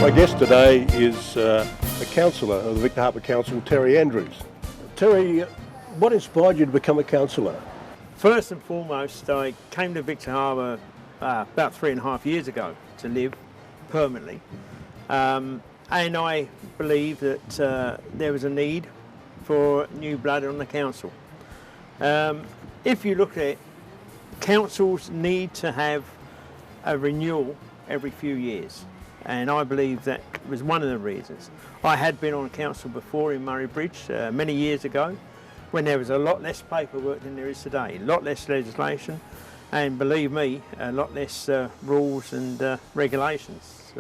My guest today is a councillor of the Victor Harbour Council, Terry Andrews. Terry, what inspired you to become a councillor? First and foremost, I came to Victor Harbour about 3.5 years ago to live permanently, and I believe that there was a need for new blood on the council. If you look at it, councils need to have a renewal every few years, and I believe that was one of the reasons. I had been on council before in Murray Bridge many years ago, when there was a lot less paperwork than there is today, a lot less legislation, and believe me, a lot less rules and regulations,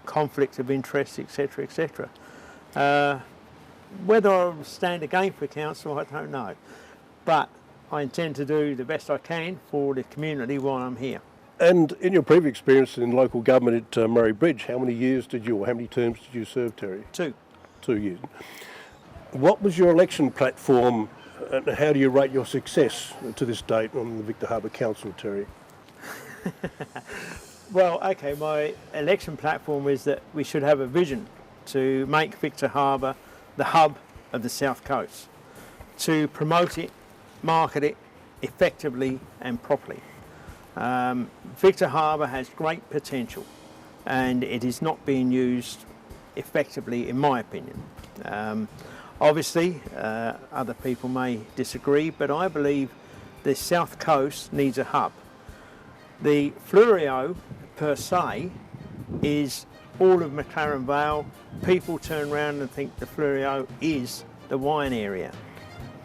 conflict of interest, etc., etc. Whether I'll stand again for council, I don't know, but I intend to do the best I can for the community while I'm here. And in your previous experience in local government at Murray Bridge, how many years did you, or how many terms did you serve, Terry? 2. 2 years. What was your election platform, and how do you rate your success to this date on the Victor Harbour Council, Terry? Well, okay, my election platform is that we should have a vision to make Victor Harbour the hub of the South Coast, to promote it, market it effectively and properly. Victor Harbour has great potential and it is not being used effectively, in my opinion. Obviously, other people may disagree, but I believe the South Coast needs a hub. The Fleurieu, per se, is all of McLaren Vale. People turn around and think the Fleurieu is the wine area,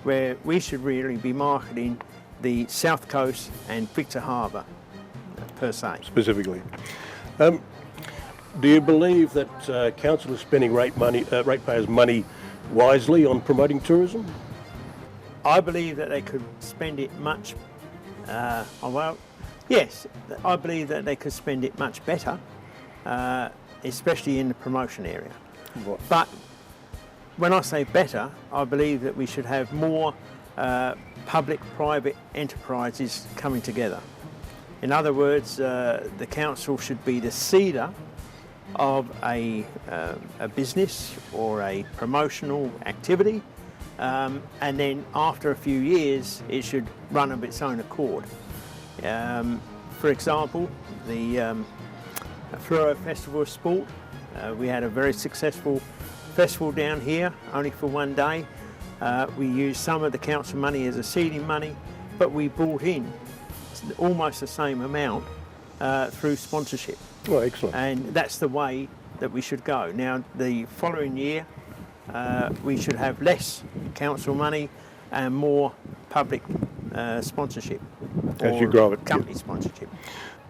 where we should really be marketing the South Coast and Victor Harbour, per se. Specifically. Do you believe that council is spending ratepayers' money wisely on promoting tourism? I believe that they could spend it much, well, yes, I believe that they could spend it much better, especially in the promotion area. What? But when I say better, I believe that we should have more public-private enterprises coming together. In other words, the council should be the seeder of a business or a promotional activity, and then after a few years it should run of its own accord. For example, the Fleurieu Festival of Sport, we had a very successful festival down here, only for one day. We used some of the council money as a seeding money, but we brought in almost the same amount through sponsorship. Oh, excellent. And that's the way that we should go. Now, the following year, we should have less council money and more public sponsorship. As you grow it. Company sponsorship.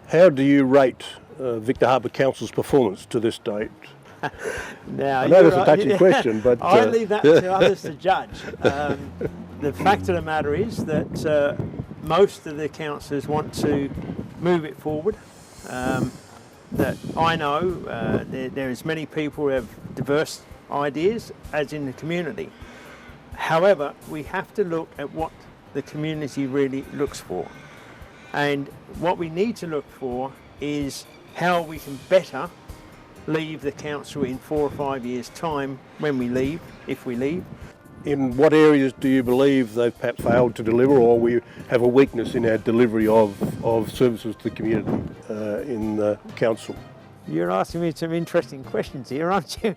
How do you rate Victor Harbour Council's performance to this date? Now, I know that's a touchy question, but... I leave that to others to judge. The fact of the matter is that most of the councillors want to move it forward. That I know there is many people who have diverse ideas, as in the community. However, we have to look at what the community really looks for. And what we need to look for is how we can better leave the council in 4 or 5 years' time when we leave, if we leave. In what areas do you believe they've perhaps failed to deliver, or we have a weakness in our delivery of services to the community in the council? You're asking me some interesting questions here, aren't you?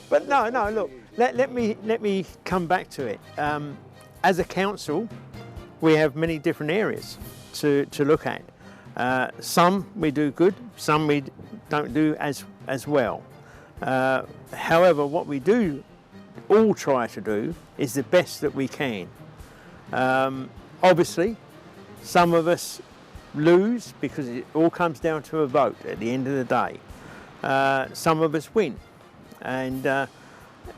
But no, look, let me come back to it. As a council, we have many different areas to look at. Some we do good, some we don't do as well. However, what we do all try to do is the best that we can. Obviously, some of us lose because it all comes down to a vote at the end of the day. Some of us win, and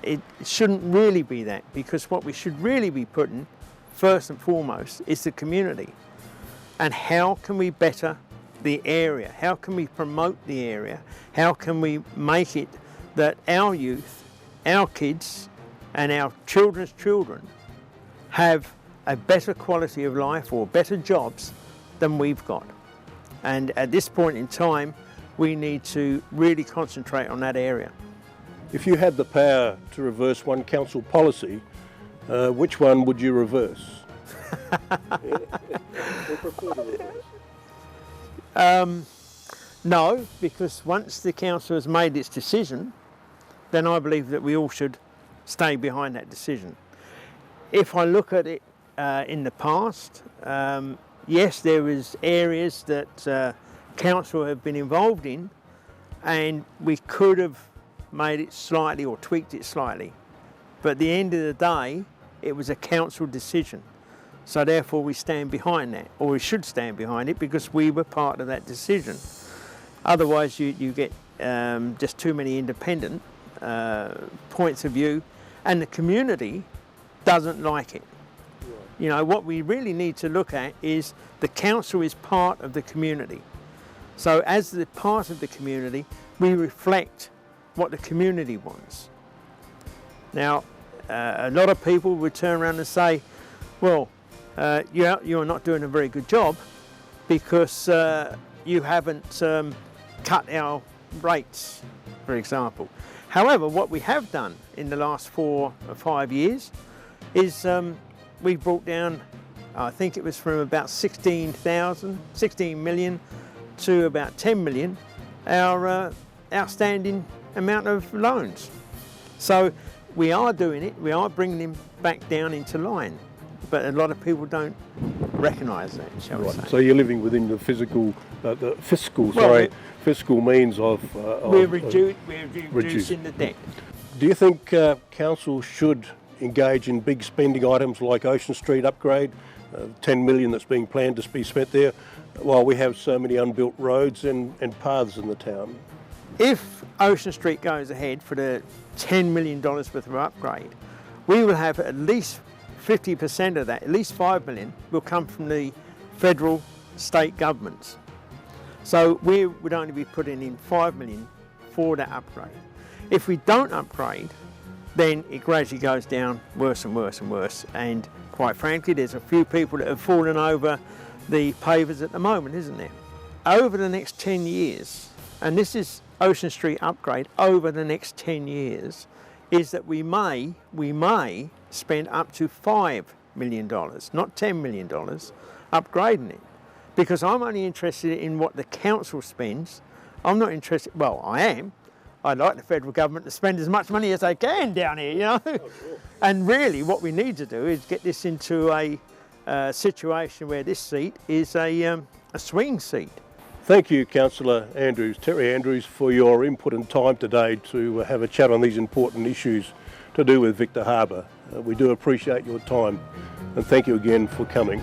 it shouldn't really be that, because what we should really be putting first and foremost is the community. And how can we better the area? How can we promote the area? How can we make it that our youth, our kids and our children's children have a better quality of life or better jobs than we've got? And at this point in time, we need to really concentrate on that area. If you had the power to reverse one council policy, which one would you reverse? Or prefer to reverse? No, because once the council has made its decision, then I believe that we all should stay behind that decision. If I look at it in the past, yes, there is areas that council have been involved in, and we could have made it slightly or tweaked it slightly. But at the end of the day, it was a council decision. So therefore we stand behind that, or we should stand behind it, because we were part of that decision. Otherwise you get just too many independent points of view, and the community doesn't like it. You know, what we really need to look at is the council is part of the community. So as the part of the community, we reflect what the community wants. Now, a lot of people would turn around and say, well, you're not doing a very good job because you haven't cut our rates, for example. However, what we have done in the last 4 or 5 years is we brought down, I think it was from about 16 million to about 10 million, our outstanding amount of loans. So we are doing it, we are bringing them back down into line, but a lot of people don't recognise that, shall we say. So you're living within the fiscal means of... we're reducing the debt. Do you think council should engage in big spending items like Ocean Street upgrade, 10 million that's being planned to be spent there, while we have so many unbuilt roads and paths in the town? If Ocean Street goes ahead for the $10 million worth of upgrade, we will have at least 50% of that, at least 5 million, will come from the federal, state governments. So we would only be putting in 5 million for that upgrade. If we don't upgrade, then it gradually goes down worse and worse and worse. And quite frankly, there's a few people that have fallen over the pavers at the moment, isn't there? Over the next 10 years, and this is Ocean Street upgrade over the next 10 years, is that we may spend up to $5 million, not $10 million, upgrading it. Because I'm only interested in what the council spends. I'm not interested, well, I am. I'd like the federal government to spend as much money as they can down here, you know. Oh, sure. And really what we need to do is get this into a situation where this seat is a swing seat. Thank you, Councillor Terry Andrews, for your input and time today to have a chat on these important issues to do with Victor Harbour. We do appreciate your time, and thank you again for coming.